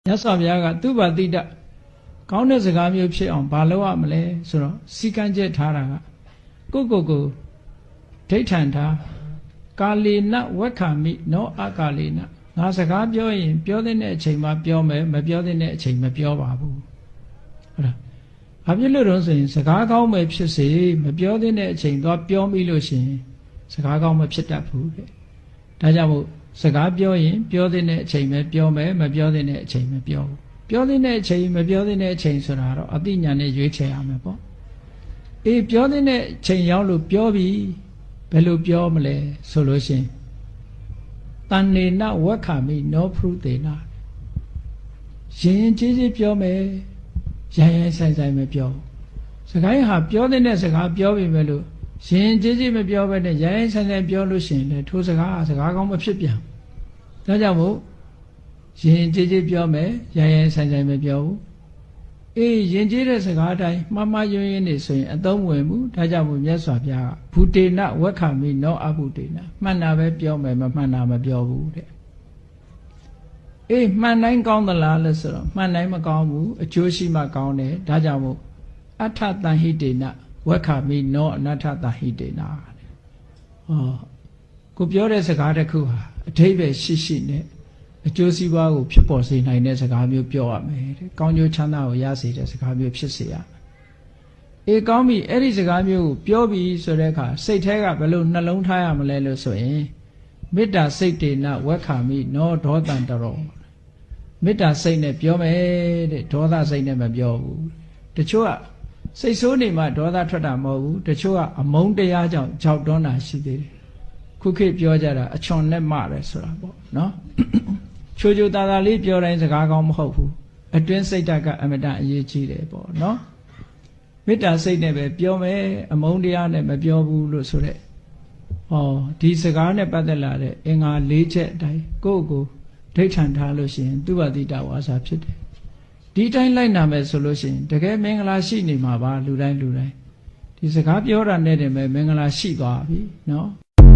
မြတ်စွာဘုရားကသူ့ဘာတိတကောင်းတဲ့စကားမျိုးဖြစ်အောင်ဘာလုပ်ရမလဲဆိုတော့စီကံကျက်ထားတာကကိုဒိဋ္ဌံထားကာလေနဝက္ခမိနောအကာလေနငါစကားပြောရင်ပြောတဲ့အချိန်မှာပြောမယ်မပြောတဲ့အချိန်မပြောပါဘူးဟုတ်လားဘာဖြစ်လို့တော့ဆိုရင်စကားကောင်းပဲဖြစ်စေမပြောတဲ့အချိန်တော့ပြောမိလို့ရှိရင်စကားကောင်းမဖြစ်တတ်ဘူးတဲ့ဒါကြောင့်မို့စကားပြောရင်ပြောတဲ့အချိန်ပဲပြောမယ်မပြောတဲ့အချိန်မပြောဘူးပြောတဲ့အချိန်မပြောတဲ့အချိန်ဆိုတာတော့အသိဉာဏ်နဲ့ရွေးချယ်ရမယ်ပေါ့အေးပြောတဲ့အချိန်ရောက်လို့ပြောပြီဘယ်လိုပြောမလဲဆိုလို့ရှိရင်တဏ္ဍေနဝက္ခမိနောဖရုတေနရင်ကြီးပြောမယ်ရိုင်းဆိုင်မပြောစကားဟာပြောတဲ့စကားပြောပြီပဲလို့ရင်ကြီးမပြောဘဲနဲ့ရိုင်းဆိုင်ပြောလို့ရှိရင်လေထိုစကားကောင်းမဖြစ်ပြန်ဒါကြောင့်မို့ရင်ကြီးပြောမယ်ရိုင်းဆိုင်မပြောဘူးအေးရင်ကြီးတဲ့စကားတိုင်းမှားယွင်းနေဆိုရင်အသုံးဝင်မှုဒါကြောင့်မို့မြတ်စွာဘုရားကဘူတေနဝက္ခမိနောအဘုတေနမှန်တာပဲပြောမယ်မမှန်တာမပြောဘူးတဲ့အေးမှန်တိုင်းကောင်းသလားလဲဆိုတော့မှန်တိုင်းမကောင်းဘူးအကျိုးရှိမှကောင်းတယ်ဒါကြောင့်မို့အထတန်ဟိတေနဝက္ခမိနောအနထတန်ဟိတေနကိုပြောတဲ့စကားတစ်ခုဟာအဓိပ္ပာယ်ရှိနဲ့အကျိုးစီးပွားကိုဖြစ်ပေါ်စေနိုင်တဲ့စကားမျိုးပြောရမယ်တဲ့ကောင်းကျိုးချမ်းသာကိုရစေတဲ့စကားမျိုးဖြစ်စေရမယ်အေးကောင်းပြီအဲ့ဒီစကားမျိုးကိုပြောပြီဆိုတဲ့အခါစိတ်ထဲကဘယ်လိုနှလုံးထားရမလဲလို့ဆိုရင်မေတ္တာစိတ်တေနဝက္ခမိနောဒေါသံတရောမေတ္တာစိတ်နဲ့ပြောမယ်တဲ့ဒေါသစိတ်နဲ့မပြောဘူးတချို့ကစိတ်ဆိုးနေမှဒေါသထွက်တာမဟုတ်ဘူးတချို့ကအမုန်းတရားကြောင့်ကြောက်တွန်းတာရှိသေးတယ်ခုခေတ်ပြောကြတာအချွန်နဲ့မှတယ်ဆိုတာပေါ့နော်ချိုတာတာလေးပြောတိုင်းစကားကောင်းမဟုတ်ဘူးအတွင်းစိတ်ဓာတ်ကအမတန်အရေးကြီးတယ်ပေါ့နော်မေတ္တာစိတ်နဲ့ပဲပြောမယ်အမုန်းတရားနဲ့မပြောဘူးလို့ဆိုတဲ့ဒီစကားနဲ့ပတ်သက်လာတဲ့အင်္ဂါ၄ချက်အတိုင်းကိုယ့်ကိုဒိဋ္ဌံထားလို့ရှိရင်သူဝတိတဝါစာဖြစ်တယ်ဒီတိုင်းလိုက်နာမယ်ဆိုလို့ရှိရင်တကယ်မင်္ဂလာရှိနေမှာပါလူတိုင်းဒီစကားပြောတာနဲ့တည်းပဲမင်္ဂလာရှိသွားပြီနော်